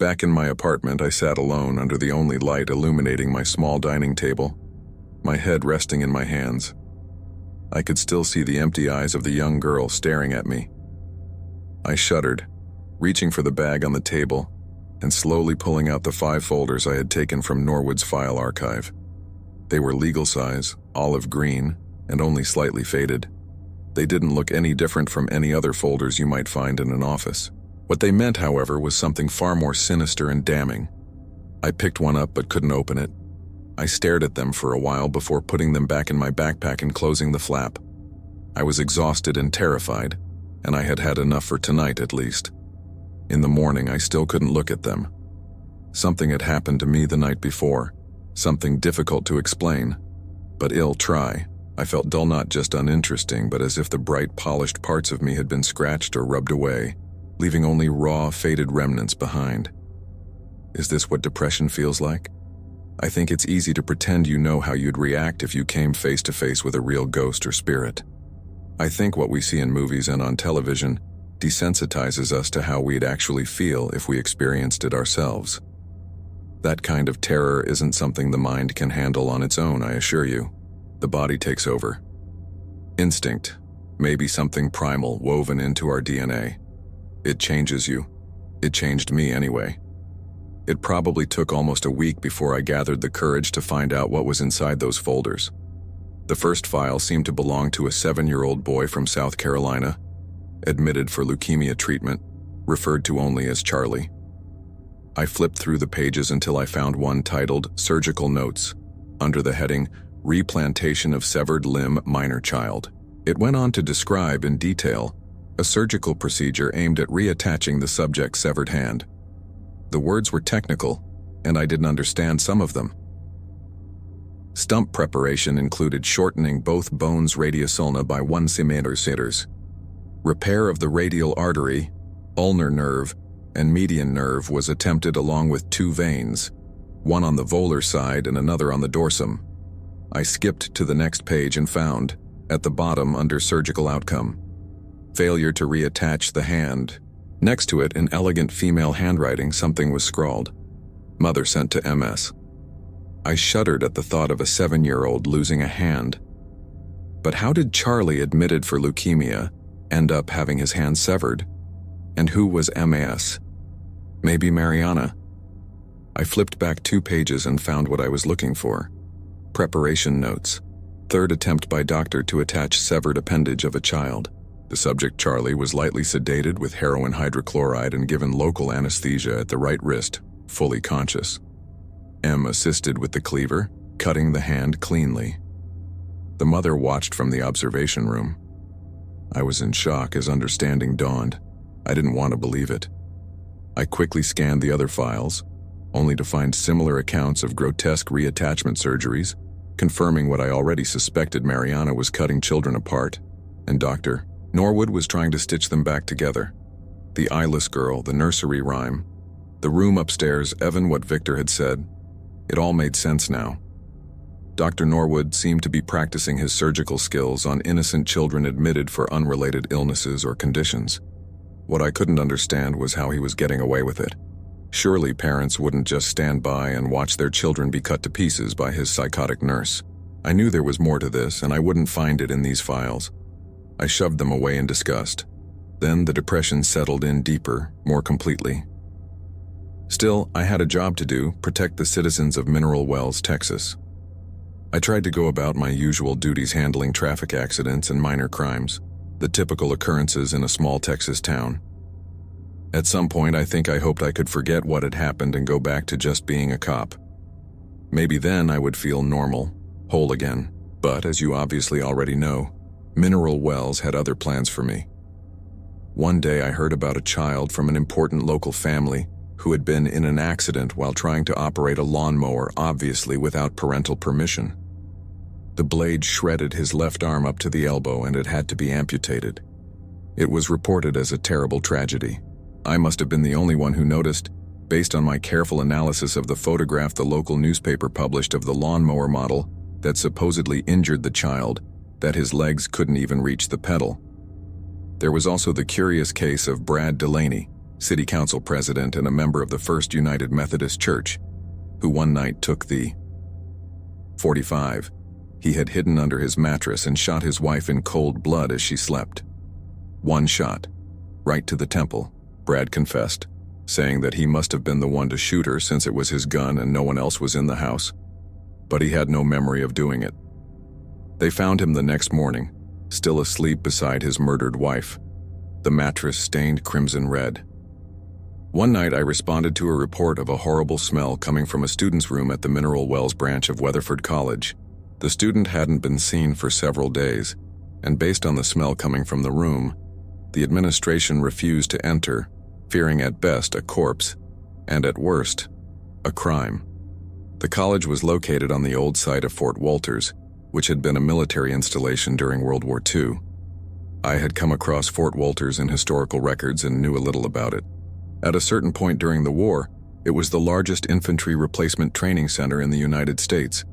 Back in my apartment, I sat alone under the only light illuminating my small dining table, my head resting in my hands. I could still see the empty eyes of the young girl staring at me. I shuddered, reaching for the bag on the table and slowly pulling out the 5 folders I had taken from Norwood's file archive. They were legal size, olive green, and only slightly faded. They didn't look any different from any other folders you might find in an office. What they meant, however, was something far more sinister and damning. I picked one up but couldn't open it. I stared at them for a while before putting them back in my backpack and closing the flap. I was exhausted and terrified, and I had had enough for tonight at least. In the morning, I still couldn't look at them. Something had happened to me the night before, something difficult to explain, but ill try. I felt dull, not just uninteresting, but as if the bright, polished parts of me had been scratched or rubbed away, leaving only raw, faded remnants behind. Is this what depression feels like? I think it's easy to pretend you know how you'd react if you came face to face with a real ghost or spirit. I think what we see in movies and on television desensitizes us to how we'd actually feel if we experienced it ourselves. That kind of terror isn't something the mind can handle on its own, I assure you. The body takes over. Instinct, maybe something primal woven into our DNA. It changes you. It changed me anyway. It probably took almost a week before I gathered the courage to find out what was inside those folders. The first file seemed to belong to a 7-year-old boy from South Carolina, admitted for leukemia treatment, referred to only as Charlie. I flipped through the pages until I found one titled Surgical Notes, under the heading Replantation of Severed Limb Minor Child. It went on to describe in detail a surgical procedure aimed at reattaching the subject's severed hand. The words were technical, and I didn't understand some of them. Stump preparation included shortening both bones radius-ulna by 1 cm, repair of the radial artery, ulnar nerve, and median nerve was attempted along with 2 veins, one on the volar side and another on the dorsum. I skipped to the next page and found, at the bottom under surgical outcome, failure to reattach the hand. Next to it, in elegant female handwriting, something was scrawled. Mother sent to MS. I shuddered at the thought of a 7-year-old losing a hand. But how did Charlie, admitted for leukemia, end up having his hand severed? And who was MS? Maybe Mariana? I flipped back 2 pages and found what I was looking for. Preparation notes. 3rd attempt by doctor to attach severed appendage of a child. The subject, Charlie, was lightly sedated with heroin hydrochloride and given local anesthesia at the right wrist, fully conscious. M assisted with the cleaver, cutting the hand cleanly. The mother watched from the observation room. I was in shock as understanding dawned. I didn't want to believe it. I quickly scanned the other files, only to find similar accounts of grotesque reattachment surgeries, confirming what I already suspected. Mariana was cutting children apart, and Dr. Norwood was trying to stitch them back together. The eyeless girl, the nursery rhyme, the room upstairs, Evan, what Victor had said. It all made sense now. Dr. Norwood seemed to be practicing his surgical skills on innocent children admitted for unrelated illnesses or conditions. What I couldn't understand was how he was getting away with it. Surely parents wouldn't just stand by and watch their children be cut to pieces by his psychotic nurse. I knew there was more to this, and I wouldn't find it in these files. I shoved them away in disgust. Then the depression settled in deeper, more completely. Still, I had a job to do: protect the citizens of Mineral Wells, Texas. I tried to go about my usual duties, handling traffic accidents and minor crimes, the typical occurrences in a small Texas town. At some point, I think I hoped I could forget what had happened and go back to just being a cop. Maybe then I would feel normal, whole again. But, as you obviously already know, Mineral Wells had other plans for me. One day I heard about a child from an important local family who had been in an accident while trying to operate a lawnmower, obviously without parental permission. The blade shredded his left arm up to the elbow and it had to be amputated. It was reported as a terrible tragedy. I must have been the only one who noticed, based on my careful analysis of the photograph the local newspaper published of the lawnmower model that supposedly injured the child, that his legs couldn't even reach the pedal. There was also the curious case of Brad Delaney, city council president and a member of the First United Methodist Church, who one night took the 45 he had hidden under his mattress and shot his wife in cold blood as she slept. One shot, right to the temple, Brad confessed, saying that he must have been the one to shoot her since it was his gun and no one else was in the house. But he had no memory of doing it. They found him the next morning, still asleep beside his murdered wife, the mattress stained crimson red. One night I responded to a report of a horrible smell coming from a student's room at the Mineral Wells branch of Weatherford College. The student hadn't been seen for several days, and based on the smell coming from the room, the administration refused to enter, fearing at best a corpse, and at worst, a crime. The college was located on the old site of Fort Walters, which had been a military installation during World War II. I had come across Fort Walters in historical records and knew a little about it. At a certain point during the war, it was the largest infantry replacement training center in the United States,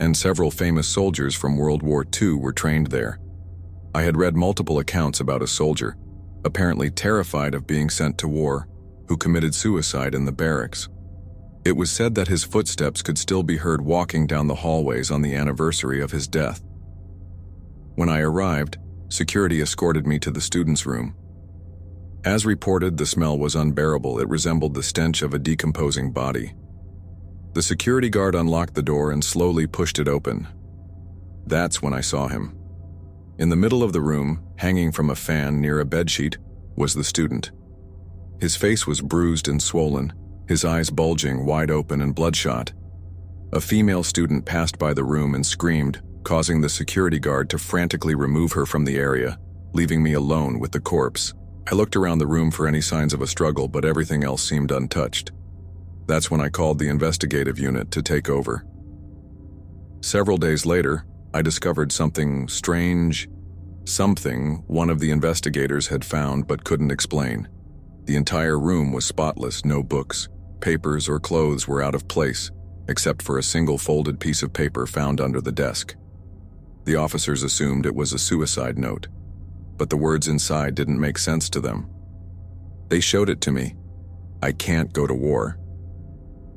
and several famous soldiers from World War II were trained there. I had read multiple accounts about a soldier, apparently terrified of being sent to war, who committed suicide in the barracks. It was said that his footsteps could still be heard walking down the hallways on the anniversary of his death. When I arrived, security escorted me to the student's room. As reported, the smell was unbearable. It resembled the stench of a decomposing body. The security guard unlocked the door and slowly pushed it open. That's when I saw him. In the middle of the room, hanging from a fan near a bedsheet, was the student. His face was bruised and swollen, his eyes bulging wide open and bloodshot. A female student passed by the room and screamed, causing the security guard to frantically remove her from the area, leaving me alone with the corpse. I looked around the room for any signs of a struggle, but everything else seemed untouched. That's when I called the investigative unit to take over. Several days later, I discovered something strange, something one of the investigators had found but couldn't explain. The entire room was spotless, no books, papers, or clothes were out of place, except for a single folded piece of paper found under the desk. The officers assumed it was a suicide note, but the words inside didn't make sense to them. They showed it to me. I can't go to war.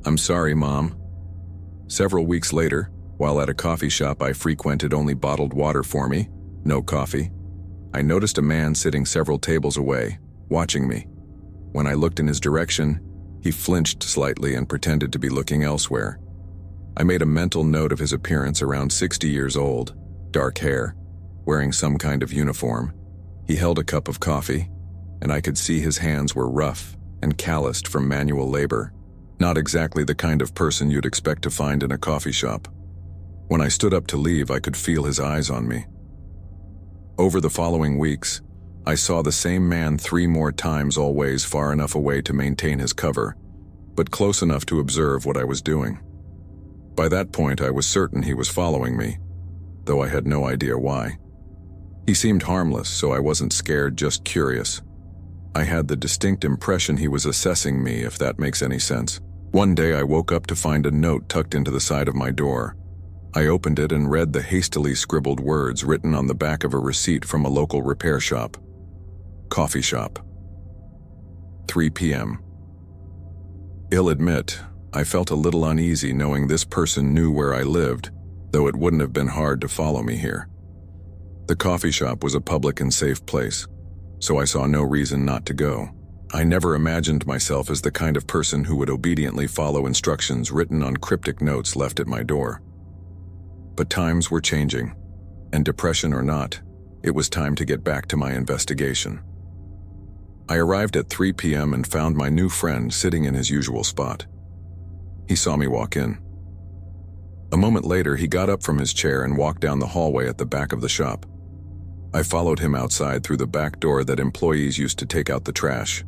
I'm sorry, Mom. Several weeks later, while at a coffee shop I frequented only bottled water for me, no coffee, I noticed a man sitting several tables away, watching me. When I looked in his direction, he flinched slightly and pretended to be looking elsewhere. I made a mental note of his appearance, around 60 years old, dark hair, wearing some kind of uniform. He held a cup of coffee, and I could see his hands were rough and calloused from manual labor. Not exactly the kind of person you'd expect to find in a coffee shop. When I stood up to leave, I could feel his eyes on me. Over the following weeks, I saw the same man 3 more times, always far enough away to maintain his cover, but close enough to observe what I was doing. By that point, I was certain he was following me, though I had no idea why. He seemed harmless, so I wasn't scared, just curious. I had the distinct impression he was assessing me, if that makes any sense. One day I woke up to find a note tucked into the side of my door. I opened it and read the hastily scribbled words written on the back of a receipt from a local repair shop. Coffee shop. 3 p.m. I'll admit, I felt a little uneasy knowing this person knew where I lived, though it wouldn't have been hard to follow me here. The coffee shop was a public and safe place, so I saw no reason not to go. I never imagined myself as the kind of person who would obediently follow instructions written on cryptic notes left at my door. But times were changing, and depression or not, it was time to get back to my investigation. I arrived at 3 p.m. and found my new friend sitting in his usual spot. He saw me walk in. A moment later, he got up from his chair and walked down the hallway at the back of the shop. I followed him outside through the back door that employees used to take out the trash.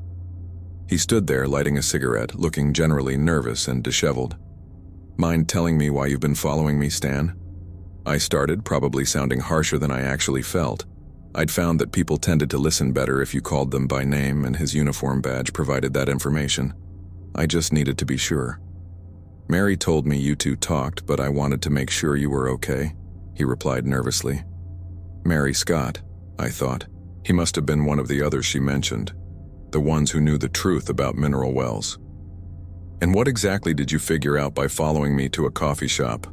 He stood there lighting a cigarette, looking generally nervous and disheveled. Mind telling me why you've been following me, Stan? I started, probably sounding harsher than I actually felt. I'd found that people tended to listen better if you called them by name, and his uniform badge provided that information. I just needed to be sure. Mary told me you two talked, but I wanted to make sure you were okay, he replied nervously. Mary Scott, I thought. He must have been one of the others she mentioned. the ones who knew the truth about mineral wells. "And what exactly did you figure out by following me to a coffee shop?"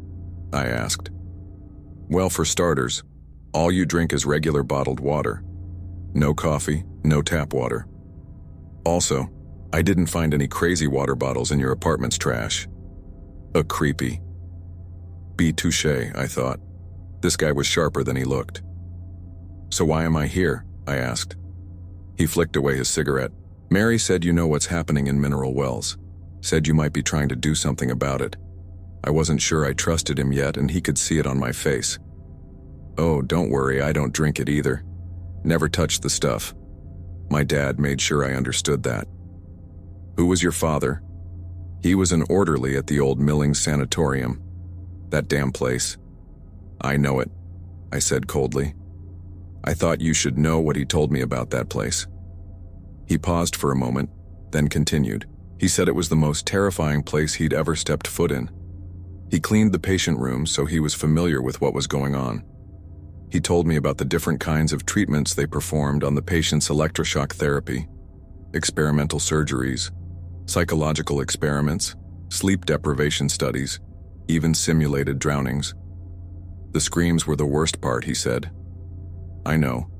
I asked. "Well, for starters, all you drink is regular bottled water. No coffee, no tap water. Also, I didn't find any crazy water bottles in your apartment's trash." A creepy. Be touché, I thought. This guy was sharper than he looked. "So why am I here?" I asked. He flicked away his cigarette. "Mary said you know what's happening in mineral wells. Said you might be trying to do something about it." I wasn't sure I trusted him yet, and he could see it on my face. "Oh, don't worry, I don't drink it either. Never touched the stuff." My dad made sure I understood that. "Who was your father?" "He was an orderly at the old Millings sanatorium. That damn place." "I know it," I said coldly. "I thought you should know what he told me about that place." He paused for a moment, then continued. He said it was the most terrifying place he'd ever stepped foot in. He cleaned the patient rooms, so he was familiar with what was going on. He told me about the different kinds of treatments they performed on the patient's electroshock therapy, experimental surgeries, psychological experiments, sleep deprivation studies, even simulated drownings. The screams were the worst part, he said. I know,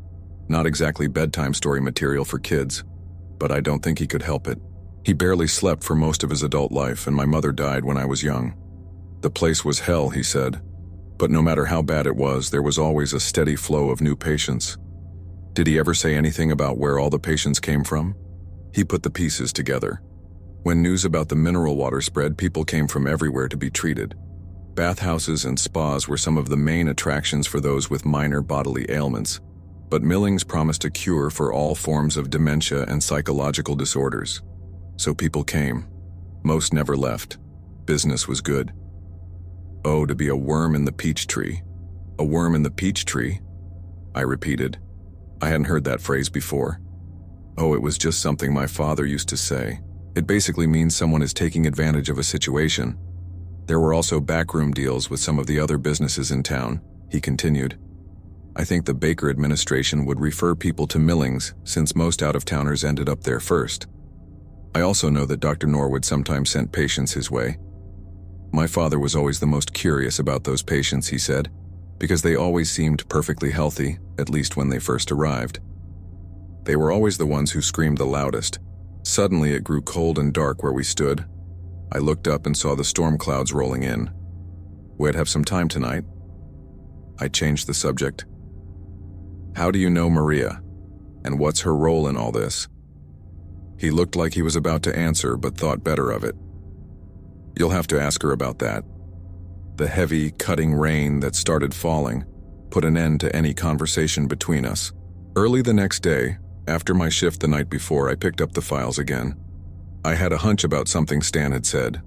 not exactly bedtime story material for kids, but I don't think he could help it. He barely slept for most of his adult life, and my mother died when I was young. The place was hell, he said, but no matter how bad it was, there was always a steady flow of new patients. Did he ever say anything about where all the patients came from? He put the pieces together. When news about the mineral water spread, people came from everywhere to be treated. Bathhouses and spas were some of the main attractions for those with minor bodily ailments, but Millings promised a cure for all forms of dementia and psychological disorders. So people came. Most never left. Business was good. Oh, to be a worm in the peach tree. A worm in the peach tree? I repeated. I hadn't heard that phrase before. Oh, it was just something my father used to say. It basically means someone is taking advantage of a situation. There were also backroom deals with some of the other businesses in town, he continued. I think the Baker administration would refer people to Millings since most out-of-towners ended up there first. I also know that Dr. Norwood sometimes sent patients his way. My father was always the most curious about those patients, he said, because they always seemed perfectly healthy, at least when they first arrived. They were always the ones who screamed the loudest. Suddenly it grew cold and dark where we stood. I looked up and saw the storm clouds rolling in. We'd have some time tonight. I changed the subject. How do you know Maria? And what's her role in all this? He looked like he was about to answer, but thought better of it. You'll have to ask her about that. The heavy, cutting rain that started falling put an end to any conversation between us. Early the next day, after my shift the night before, I picked up the files again. I had a hunch about something Stan had said.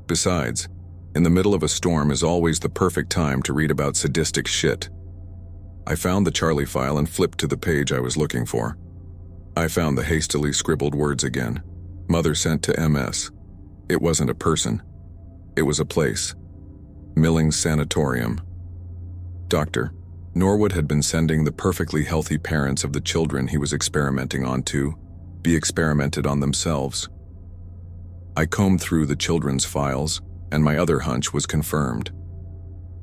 Besides, in the middle of a storm is always the perfect time to read about sadistic shit. I found the Charlie file and flipped to the page I was looking for. I found the hastily scribbled words again. Mother sent to MS. It wasn't a person. It was a place. Millings Sanatorium. Dr. Norwood had been sending the perfectly healthy parents of the children he was experimenting on to be experimented on themselves. I combed through the children's files, and my other hunch was confirmed.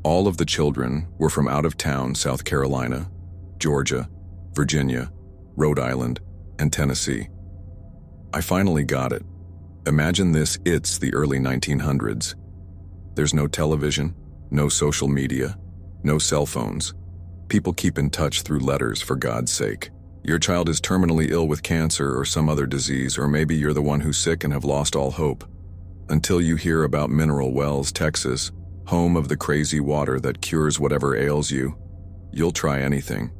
All of the children were from out of town South Carolina, Georgia, Virginia, Rhode Island, and Tennessee. I finally got it. Imagine this, it's the early 1900s. There's no television, no social media, no cell phones. People keep in touch through letters, for God's sake. Your child is terminally ill with cancer or some other disease, or maybe you're the one who's sick and have lost all hope. Until you hear about Mineral Wells, Texas, home of the crazy water that cures whatever ails you, you'll try anything.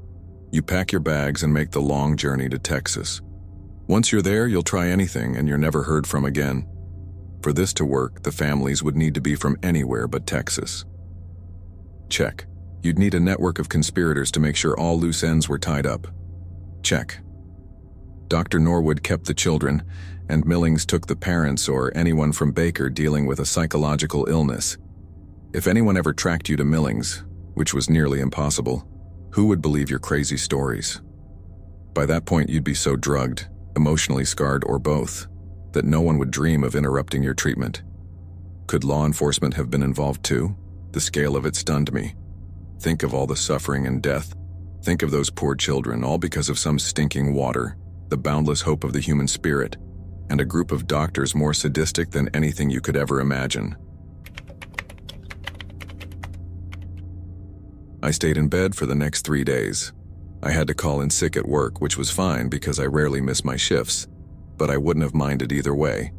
You pack your bags and make the long journey to Texas. Once you're there, you'll try anything and you're never heard from again. For this to work, the families would need to be from anywhere but Texas. Check. You'd need a network of conspirators to make sure all loose ends were tied up. Check. Dr. Norwood kept the children, and Millings took the parents or anyone from Baker dealing with a psychological illness. If anyone ever tracked you to Millings, which was nearly impossible, who would believe your crazy stories? By that point, you'd be so drugged, emotionally scarred, or both, that no one would dream of interrupting your treatment. Could law enforcement have been involved too? The scale of it stunned me. Think of all the suffering and death. Think of those poor children, all because of some stinking water, the boundless hope of the human spirit, and a group of doctors more sadistic than anything you could ever imagine. I stayed in bed for the next 3 days. I had to call in sick at work, which was fine because I rarely miss my shifts, but I wouldn't have minded either way.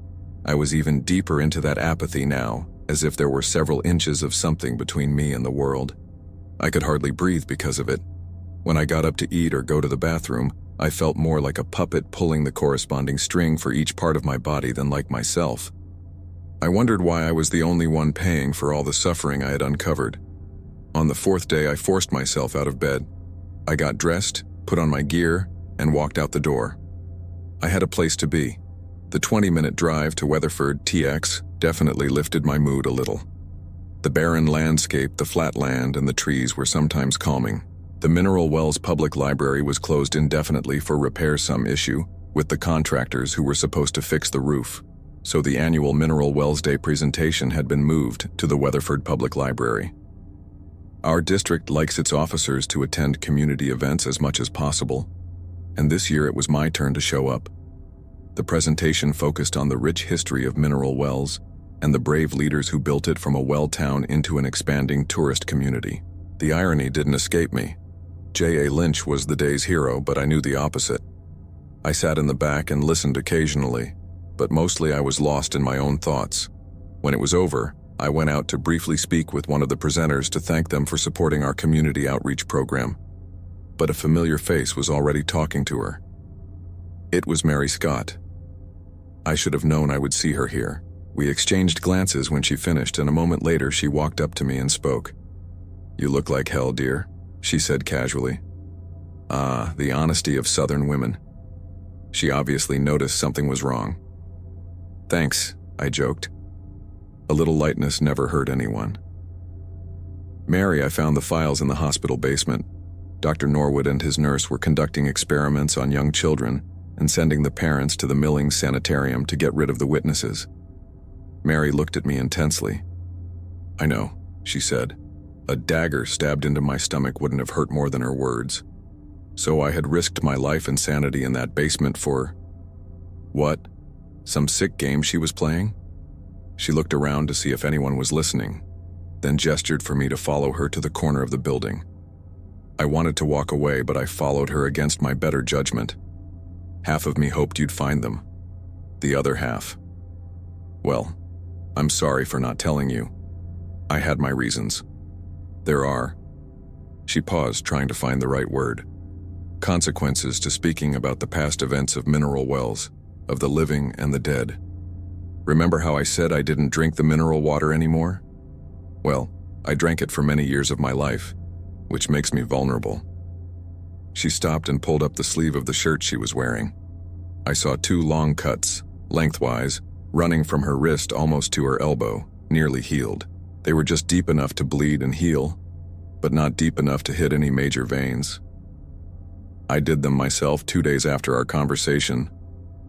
I was even deeper into that apathy now, as if there were several inches of something between me and the world. I could hardly breathe because of it. When I got up to eat or go to the bathroom, I felt more like a puppet pulling the corresponding string for each part of my body than like myself. I wondered why I was the only one paying for all the suffering I had uncovered. On the 4th day, I forced myself out of bed. I got dressed, put on my gear, and walked out the door. I had a place to be. The 20-minute drive to Weatherford TX definitely lifted my mood a little. The barren landscape, the flat land, and the trees were sometimes calming. The Mineral Wells Public Library was closed indefinitely for repair some issue with the contractors who were supposed to fix the roof, so the annual Mineral Wells Day presentation had been moved to the Weatherford Public Library. Our district likes its officers to attend community events as much as possible, and this year it was my turn to show up. The presentation focused on the rich history of Mineral Wells and the brave leaders who built it from a well town into an expanding tourist community. The irony didn't escape me. J.A. Lynch was the day's hero, but I knew the opposite. I sat in the back and listened occasionally, but mostly I was lost in my own thoughts. When it was over, I went out to briefly speak with one of the presenters to thank them for supporting our community outreach program. But a familiar face was already talking to her. It was Mary Scott. I should have known I would see her here. We exchanged glances when she finished, and a moment later she walked up to me and spoke. "You look like hell, dear," she said casually. Ah, the honesty of Southern women. She obviously noticed something was wrong. "Thanks," I joked. A little lightness never hurt anyone. "Mary, I found the files in the hospital basement. Dr. Norwood and his nurse were conducting experiments on young children and sending the parents to the Millings Sanitarium to get rid of the witnesses." Mary looked at me intensely. "I know," she said. A dagger stabbed into my stomach wouldn't have hurt more than her words. So I had risked my life and sanity in that basement for... what? Some sick game she was playing? She looked around to see if anyone was listening, then gestured for me to follow her to the corner of the building. I wanted to walk away, but I followed her against my better judgment. Half of me hoped you'd find them. The other half... well, I'm sorry for not telling you. I had my reasons. There are... She paused, trying to find the right word. Consequences to speaking about the past events of Mineral Wells, of the living and the dead. Remember how I said I didn't drink the mineral water anymore? Well, I drank it for many years of my life, which makes me vulnerable. She stopped and pulled up the sleeve of the shirt she was wearing. I saw 2 long cuts, lengthwise, running from her wrist almost to her elbow, nearly healed. They were just deep enough to bleed and heal, but not deep enough to hit any major veins. I did them myself 2 days after our conversation,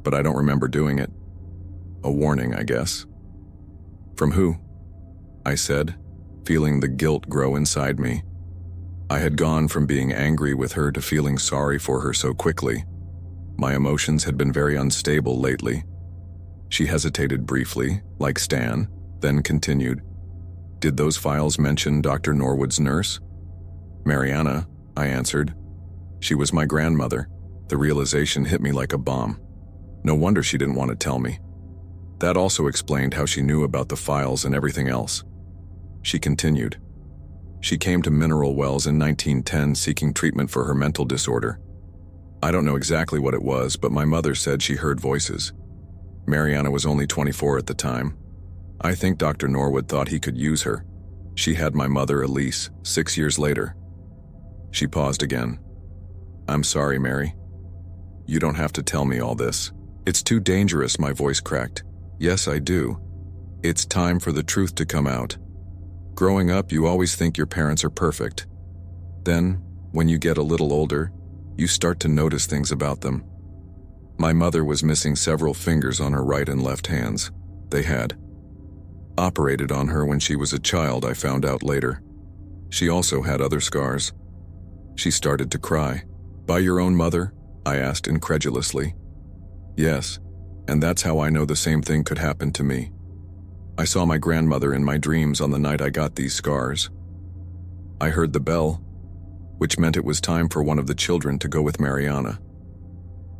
but I don't remember doing it. A warning, I guess. From who? I said, feeling the guilt grow inside me. I had gone from being angry with her to feeling sorry for her so quickly. My emotions had been very unstable lately. She hesitated briefly, like Stan, then continued. Did those files mention Dr. Norwood's nurse? Mariana, I answered. She was my grandmother. The realization hit me like a bomb. No wonder she didn't want to tell me. That also explained how she knew about the files and everything else. She continued. She came to Mineral Wells in 1910 seeking treatment for her mental disorder. I don't know exactly what it was, but my mother said she heard voices. Mariana was only 24 at the time. I think Dr. Norwood thought he could use her. She had my mother, Elise, 6 years later. She paused again. I'm sorry, Mary. You don't have to tell me all this. It's too dangerous, my voice cracked. Yes, I do. It's time for the truth to come out. Growing up, you always think your parents are perfect. Then, when you get a little older, you start to notice things about them. My mother was missing several fingers on her right and left hands. They had operated on her when she was a child, I found out later. She also had other scars. She started to cry. By your own mother? I asked incredulously. Yes, and that's how I know the same thing could happen to me. I saw my grandmother in my dreams on the night I got these scars. I heard the bell, which meant it was time for one of the children to go with Mariana.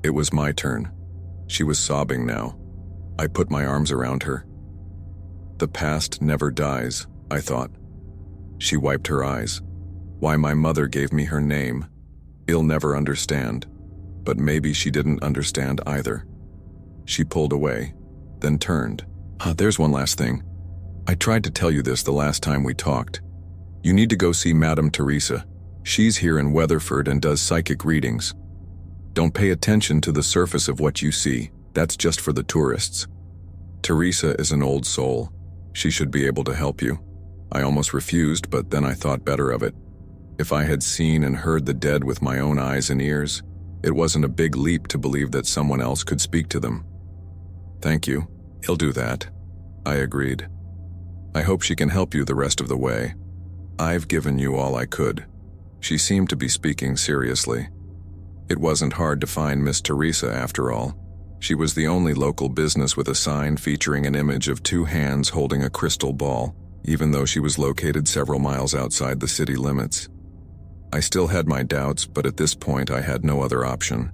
It was my turn. She was sobbing now. I put my arms around her. The past never dies, I thought. She wiped her eyes. Why my mother gave me her name, he'll never understand. But maybe she didn't understand either. She pulled away, then turned. There's one last thing. I tried to tell you this the last time we talked. You need to go see Madame Teresa. She's here in Weatherford and does psychic readings. Don't pay attention to the surface of what you see. That's just for the tourists. Teresa is an old soul. She should be able to help you. I almost refused, but then I thought better of it. If I had seen and heard the dead with my own eyes and ears, it wasn't a big leap to believe that someone else could speak to them. Thank you. He'll do that. I agreed. I hope she can help you the rest of the way. I've given you all I could. She seemed to be speaking seriously. It wasn't hard to find Miss Teresa after all. She was the only local business with a sign featuring an image of two hands holding a crystal ball, even though she was located several miles outside the city limits. I still had my doubts, but at this point I had no other option.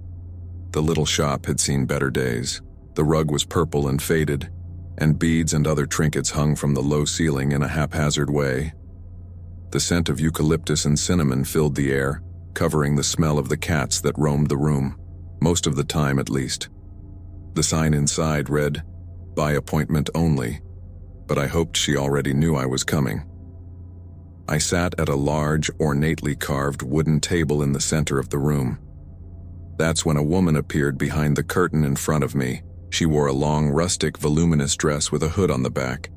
The little shop had seen better days. The rug was purple and faded, and beads and other trinkets hung from the low ceiling in a haphazard way. The scent of eucalyptus and cinnamon filled the air, covering the smell of the cats that roamed the room, most of the time at least. The sign inside read, "By appointment only," but I hoped she already knew I was coming. I sat at a large, ornately carved wooden table in the center of the room. That's when a woman appeared behind the curtain in front of me. She wore a long, rustic, voluminous dress with a hood on the back.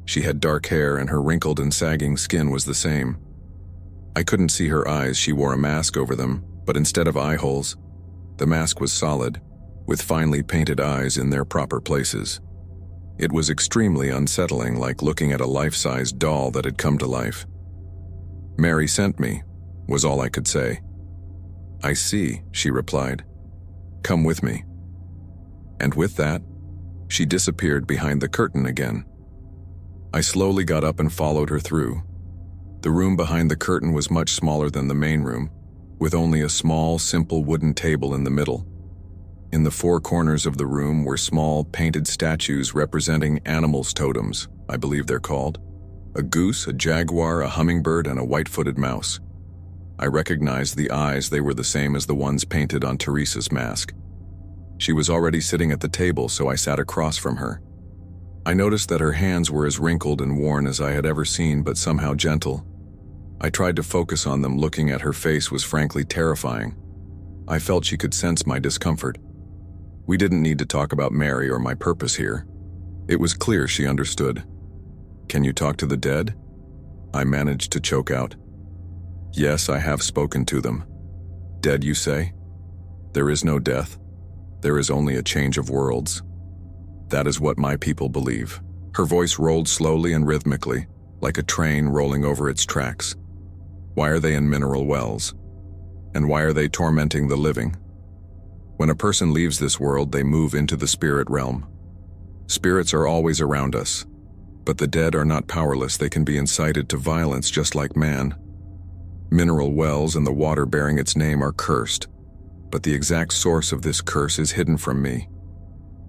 She had dark hair and her wrinkled and sagging skin was the same. I couldn't see her eyes. She wore a mask over them, but instead of eye holes, the mask was solid, with finely painted eyes in their proper places. It was extremely unsettling, like looking at a life-size doll that had come to life. "Mary sent me," was all I could say. "I see," she replied. "Come with me." And with that, she disappeared behind the curtain again. I slowly got up and followed her through. The room behind the curtain was much smaller than the main room, with only a small, simple wooden table in the middle. In the four corners of the room were small, painted statues representing animals' totems, I believe they're called. A goose, a jaguar, a hummingbird, and a white-footed mouse. I recognized the eyes. They were the same as the ones painted on Teresa's mask. She was already sitting at the table, so I sat across from her. I noticed that her hands were as wrinkled and worn as I had ever seen, but somehow gentle. I tried to focus on them. Looking at her face was frankly terrifying. I felt she could sense my discomfort. We didn't need to talk about Mary or my purpose here. It was clear she understood. "Can you talk to the dead?" I managed to choke out. "Yes, I have spoken to them." "Dead, you say?" "There is no death. There is only a change of worlds. That is what my people believe." Her voice rolled slowly and rhythmically, like a train rolling over its tracks. "Why are they in mineral wells? And why are they tormenting the living? When a person leaves this world, they move into the spirit realm. Spirits are always around us, but the dead are not powerless. They can be incited to violence just like man. Mineral wells and the water bearing its name are cursed, but the exact source of this curse is hidden from me.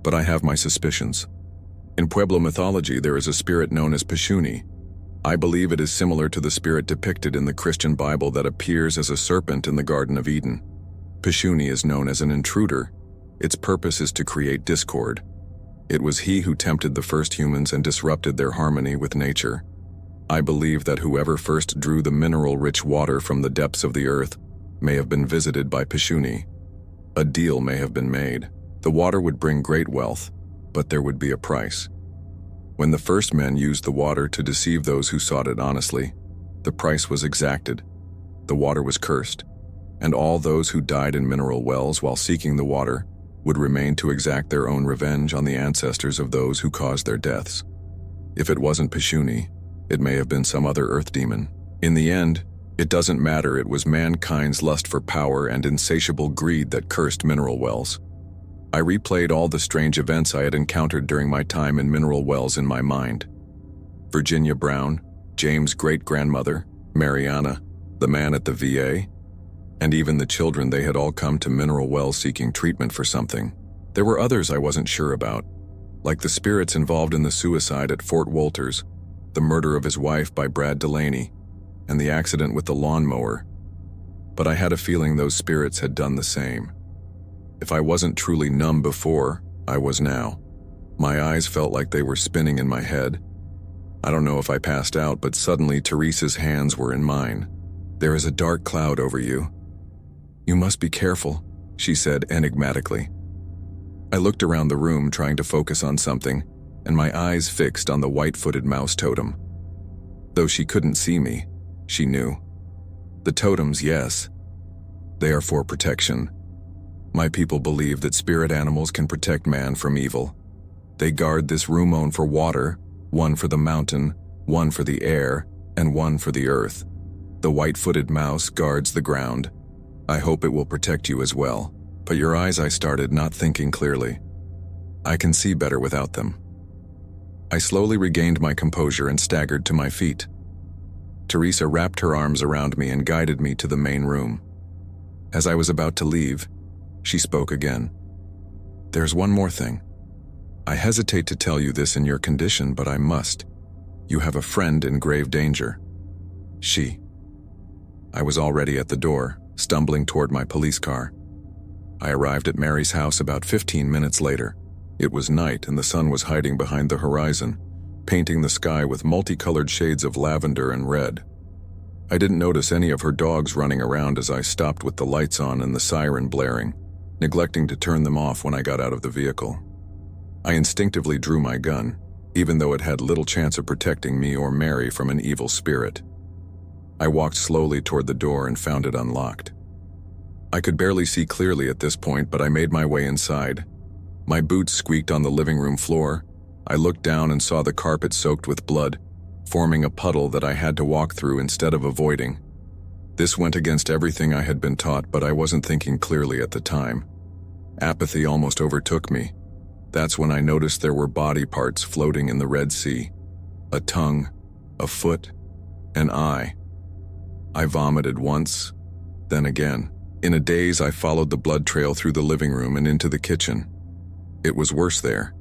But I have my suspicions. In Pueblo mythology, there is a spirit known as Pashuni. I believe it is similar to the spirit depicted in the Christian Bible that appears as a serpent in the Garden of Eden. Pashuni is known as an intruder. Its purpose is to create discord. It was he who tempted the first humans and disrupted their harmony with nature. I believe that whoever first drew the mineral-rich water from the depths of the earth may have been visited by Pashuni. A deal may have been made. The water would bring great wealth, but there would be a price. When the first men used the water to deceive those who sought it honestly, the price was exacted. The water was cursed, and all those who died in mineral wells while seeking the water would remain to exact their own revenge on the ancestors of those who caused their deaths. If it wasn't Pashuni, it may have been some other earth demon. In the end, it doesn't matter, it was mankind's lust for power and insatiable greed that cursed mineral wells. I replayed all the strange events I had encountered during my time in mineral wells in my mind. Virginia Brown, James' great-grandmother, Mariana, the man at the VA, and even the children, they had all come to mineral wells seeking treatment for something. There were others I wasn't sure about, like the spirits involved in the suicide at Fort Wolters, the murder of his wife by Brad Delaney, and the accident with the lawnmower. But I had a feeling those spirits had done the same. If I wasn't truly numb before, I was now. My eyes felt like they were spinning in my head. I don't know if I passed out, but suddenly Teresa's hands were in mine. "There is a dark cloud over you. You must be careful," she said enigmatically. I looked around the room trying to focus on something, and my eyes fixed on the white-footed mouse totem. Though she couldn't see me, she knew. The totems, yes. They are for protection. My people believe that spirit animals can protect man from evil. They guard this room for water, one for the mountain, one for the air, and one for the earth. The white-footed mouse guards the ground. I hope it will protect you as well. But your eyes, I started, not thinking clearly. I can see better without them. I slowly regained my composure and staggered to my feet. Teresa wrapped her arms around me and guided me to the main room. As I was about to leave, she spoke again. "There's one more thing. I hesitate to tell you this in your condition, but I must. You have a friend in grave danger." She. I was already at the door, stumbling toward my police car. I arrived at Mary's house about 15 minutes later. It was night and the sun was hiding behind the horizon, painting the sky with multicolored shades of lavender and red. I didn't notice any of her dogs running around as I stopped with the lights on and the siren blaring, neglecting to turn them off when I got out of the vehicle. I instinctively drew my gun, even though it had little chance of protecting me or Mary from an evil spirit. I walked slowly toward the door and found it unlocked. I could barely see clearly at this point, but I made my way inside. My boots squeaked on the living room floor. I looked down and saw the carpet soaked with blood, forming a puddle that I had to walk through instead of avoiding. This went against everything I had been taught, but I wasn't thinking clearly at the time. Apathy almost overtook me. That's when I noticed there were body parts floating in the Red Sea. A tongue, a foot, an eye. I vomited once, then again. In a daze, I followed the blood trail through the living room and into the kitchen. It was worse there.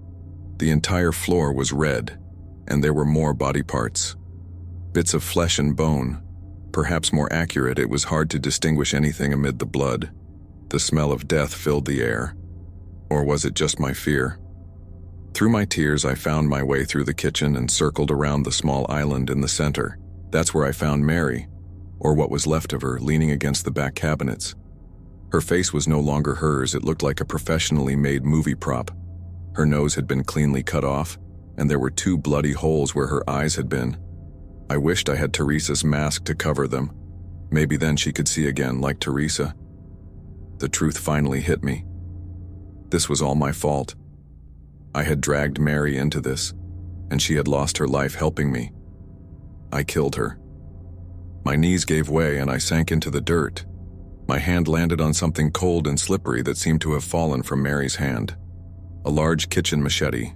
The entire floor was red, and there were more body parts. Bits of flesh and bone. Perhaps more accurate, it was hard to distinguish anything amid the blood. The smell of death filled the air. Or was it just my fear? Through my tears, I found my way through the kitchen and circled around the small island in the center. That's where I found Mary, or what was left of her, leaning against the back cabinets. Her face was no longer hers, it looked like a professionally made movie prop. Her nose had been cleanly cut off, and there were 2 bloody holes where her eyes had been. I wished I had Teresa's mask to cover them. Maybe then she could see again, like Teresa. The truth finally hit me. This was all my fault. I had dragged Mary into this, and she had lost her life helping me. I killed her. My knees gave way and I sank into the dirt. My hand landed on something cold and slippery that seemed to have fallen from Mary's hand. A large kitchen machete.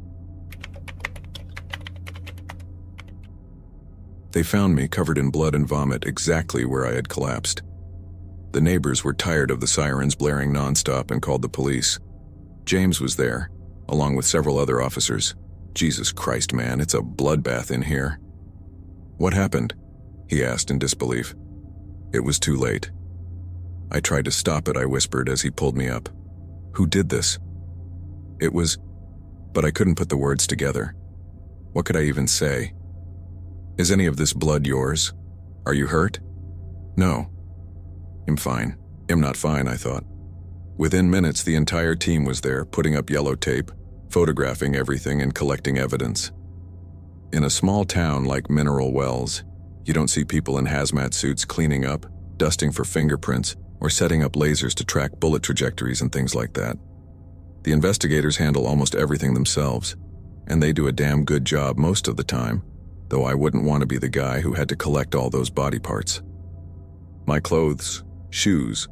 They found me covered in blood and vomit exactly where I had collapsed. The neighbors were tired of the sirens blaring nonstop and called the police. James was there, along with several other officers. Jesus Christ, man, it's a bloodbath in here. "What happened?" he asked in disbelief. It was too late. I tried to stop it, I whispered as he pulled me up. "Who did this?" It was... But I couldn't put the words together. What could I even say? "Is any of this blood yours? Are you hurt?" "No. I'm fine." "I'm not fine," I thought. Within minutes, the entire team was there, putting up yellow tape, photographing everything and collecting evidence. In a small town like Mineral Wells, you don't see people in hazmat suits cleaning up, dusting for fingerprints, or setting up lasers to track bullet trajectories and things like that. The investigators handle almost everything themselves, and they do a damn good job most of the time, though I wouldn't want to be the guy who had to collect all those body parts. My clothes, shoes,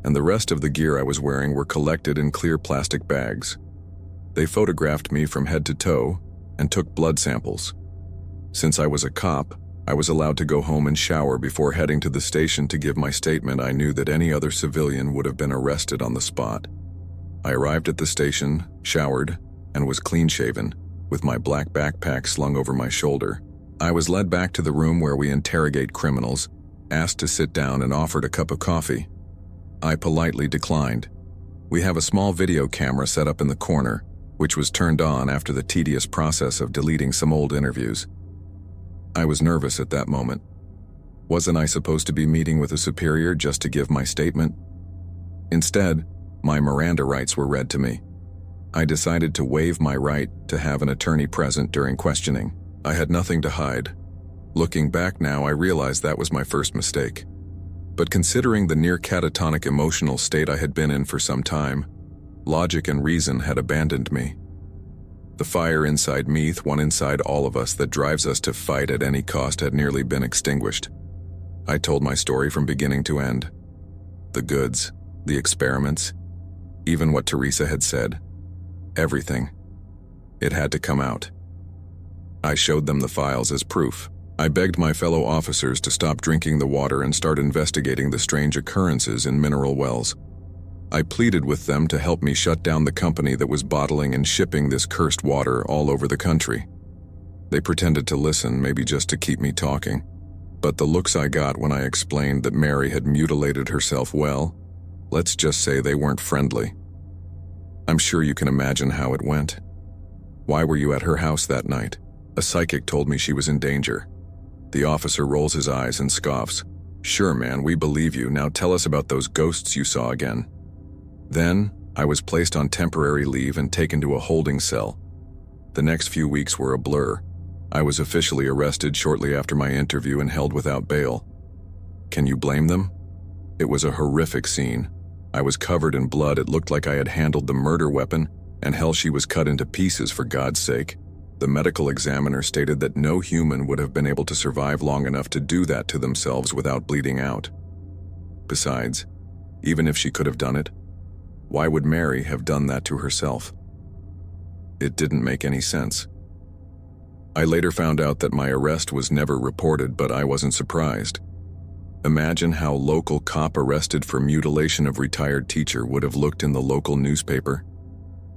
and the rest of the gear I was wearing were collected in clear plastic bags. They photographed me from head to toe and took blood samples. Since I was a cop, I was allowed to go home and shower before heading to the station to give my statement. I knew that any other civilian would have been arrested on the spot. I arrived at the station, showered, and was clean-shaven, with my black backpack slung over my shoulder. I was led back to the room where we interrogate criminals, asked to sit down, and offered a cup of coffee. I politely declined. We have a small video camera set up in the corner, which was turned on after the tedious process of deleting some old interviews. I was nervous at that moment. Wasn't I supposed to be meeting with a superior just to give my statement? Instead, my Miranda rights were read to me. I decided to waive my right to have an attorney present during questioning. I had nothing to hide. Looking back now, I realized that was my first mistake. But considering the near catatonic emotional state I had been in for some time, logic and reason had abandoned me. The fire inside me, one inside all of us that drives us to fight at any cost, had nearly been extinguished. I told my story from beginning to end. The goods, the experiments, even what Teresa had said. Everything. It had to come out. I showed them the files as proof. I begged my fellow officers to stop drinking the water and start investigating the strange occurrences in mineral wells. I pleaded with them to help me shut down the company that was bottling and shipping this cursed water all over the country. They pretended to listen, maybe just to keep me talking. But the looks I got when I explained that Mary had mutilated herself, well, let's just say they weren't friendly. I'm sure you can imagine how it went. Why were you at her house that night? A psychic told me she was in danger. The officer rolls his eyes and scoffs. Sure, man, we believe you. Now tell us about those ghosts you saw again. Then, I was placed on temporary leave and taken to a holding cell. The next few weeks were a blur. I was officially arrested shortly after my interview and held without bail. Can you blame them? It was a horrific scene. I was covered in blood. It looked like I had handled the murder weapon, and hell, she was cut into pieces, for God's sake. The medical examiner stated that no human would have been able to survive long enough to do that to themselves without bleeding out. Besides, even if she could have done it, why would Mary have done that to herself? It didn't make any sense. I later found out that my arrest was never reported, but I wasn't surprised. Imagine how local cop arrested for mutilation of retired teacher would have looked in the local newspaper.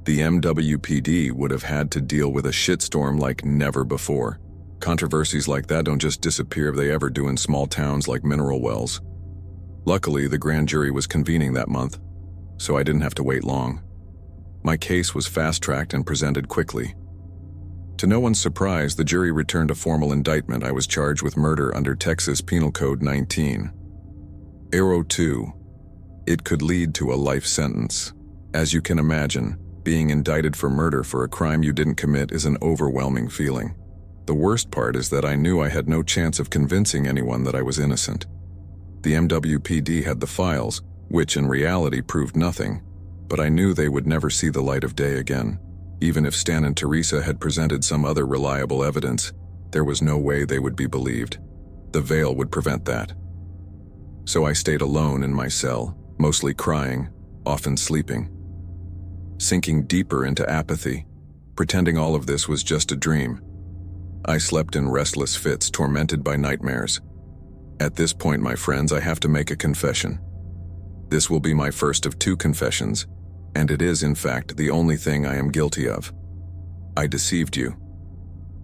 The MWPD would have had to deal with a shitstorm like never before. Controversies like that don't just disappear, they ever do in small towns like mineral wells. Luckily, the grand jury was convening that month, so I didn't have to wait long. My case was fast-tracked and presented quickly. To no one's surprise, the jury returned a formal indictment. I was charged with murder under Texas Penal Code 19. Arrow 2. It could lead to a life sentence. As you can imagine, being indicted for murder for a crime you didn't commit is an overwhelming feeling. The worst part is that I knew I had no chance of convincing anyone that I was innocent. The MWPD had the files, which in reality proved nothing, but I knew they would never see the light of day again. Even if Stan and Teresa had presented some other reliable evidence, there was no way they would be believed. The veil would prevent that. So I stayed alone in my cell, mostly crying, often sleeping, sinking deeper into apathy, pretending all of this was just a dream. I slept in restless fits, tormented by nightmares. At this point, my friends, I have to make a confession. This will be my first of 2 confessions, and it is, in fact, the only thing I am guilty of. I deceived you.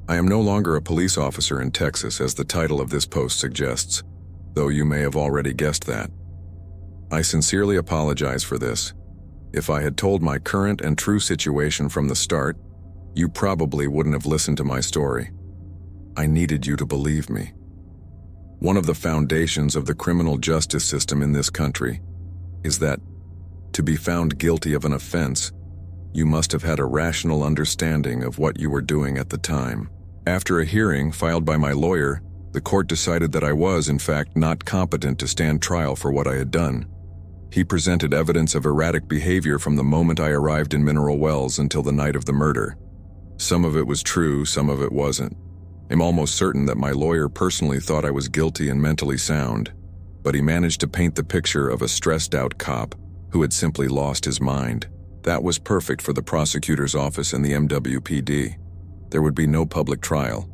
I am no longer a police officer in Texas, as the title of this post suggests, though you may have already guessed that. I sincerely apologize for this. If I had told my current and true situation from the start, you probably wouldn't have listened to my story. I needed you to believe me. One of the foundations of the criminal justice system in this country is that, to be found guilty of an offense, you must have had a rational understanding of what you were doing at the time. After a hearing filed by my lawyer, the court decided that I was, in fact, not competent to stand trial for what I had done. He presented evidence of erratic behavior from the moment I arrived in Mineral Wells until the night of the murder. Some of it was true, some of it wasn't. I'm almost certain that my lawyer personally thought I was guilty and mentally sound, but he managed to paint the picture of a stressed-out cop who had simply lost his mind. That was perfect for the prosecutor's office and the MWPD. There would be no public trial.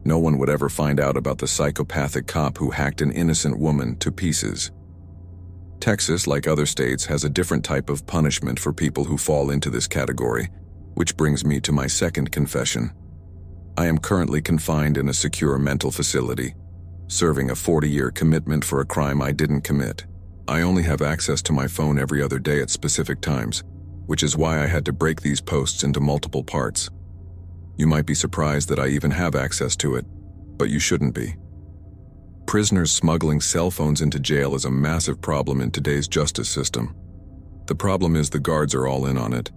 No one would ever find out about the psychopathic cop who hacked an innocent woman to pieces. Texas, like other states, has a different type of punishment for people who fall into this category, which brings me to my second confession. I am currently confined in a secure mental facility, serving a 40-year commitment for a crime I didn't commit. I only have access to my phone every other day at specific times, which is why I had to break these posts into multiple parts. You might be surprised that I even have access to it, but you shouldn't be. Prisoners smuggling cell phones into jail is a massive problem in today's justice system. The problem is the guards are all in on it.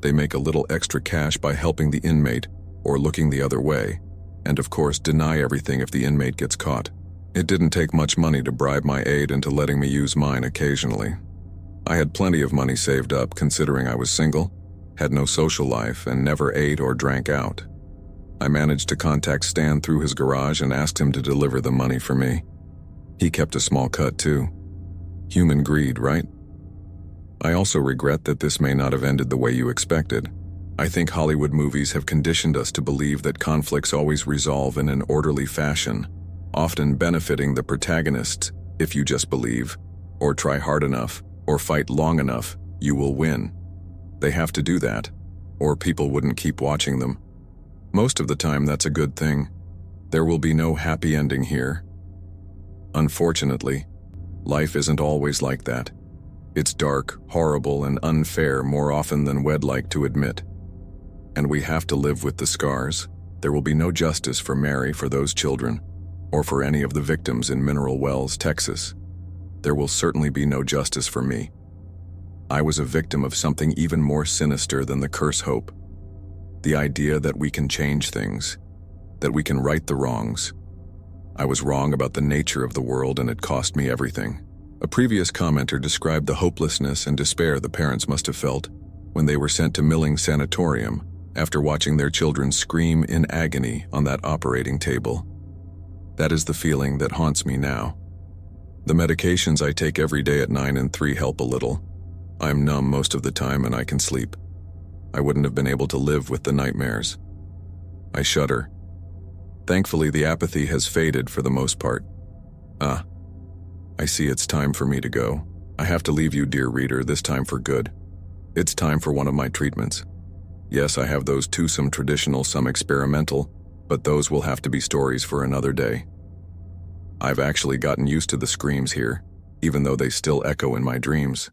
They make a little extra cash by helping the inmate or looking the other way, and of course deny everything if the inmate gets caught. It didn't take much money to bribe my aide into letting me use mine occasionally. I had plenty of money saved up considering I was single, had no social life, and never ate or drank out. I managed to contact Stan through his garage and asked him to deliver the money for me. He kept a small cut too. Human greed, right? I also regret that this may not have ended the way you expected. I think Hollywood movies have conditioned us to believe that conflicts always resolve in an orderly fashion, often benefiting the protagonists. If you just believe, or try hard enough, or fight long enough, you will win. They have to do that, or people wouldn't keep watching them. Most of the time, that's a good thing. There will be no happy ending here. Unfortunately, life isn't always like that. It's dark, horrible, and unfair more often than we'd like to admit. And we have to live with the scars. There will be no justice for Mary, for those children, or for any of the victims in Mineral Wells, Texas. There will certainly be no justice for me. I was a victim of something even more sinister than the curse hope. The idea that we can change things, that we can right the wrongs. I was wrong about the nature of the world, and it cost me everything. A previous commenter described the hopelessness and despair the parents must have felt when they were sent to Milling Sanatorium after watching their children scream in agony on that operating table. That is the feeling that haunts me now. The medications I take every day at 9 and 3 help a little. I'm numb most of the time and I can sleep. I wouldn't have been able to live with the nightmares. I shudder. Thankfully, the apathy has faded for the most part. I see it's time for me to go. I have to leave you, dear reader, this time for good. It's time for one of my treatments. Yes, I have those too, some traditional, some experimental, but those will have to be stories for another day. I've actually gotten used to the screams here, even though they still echo in my dreams.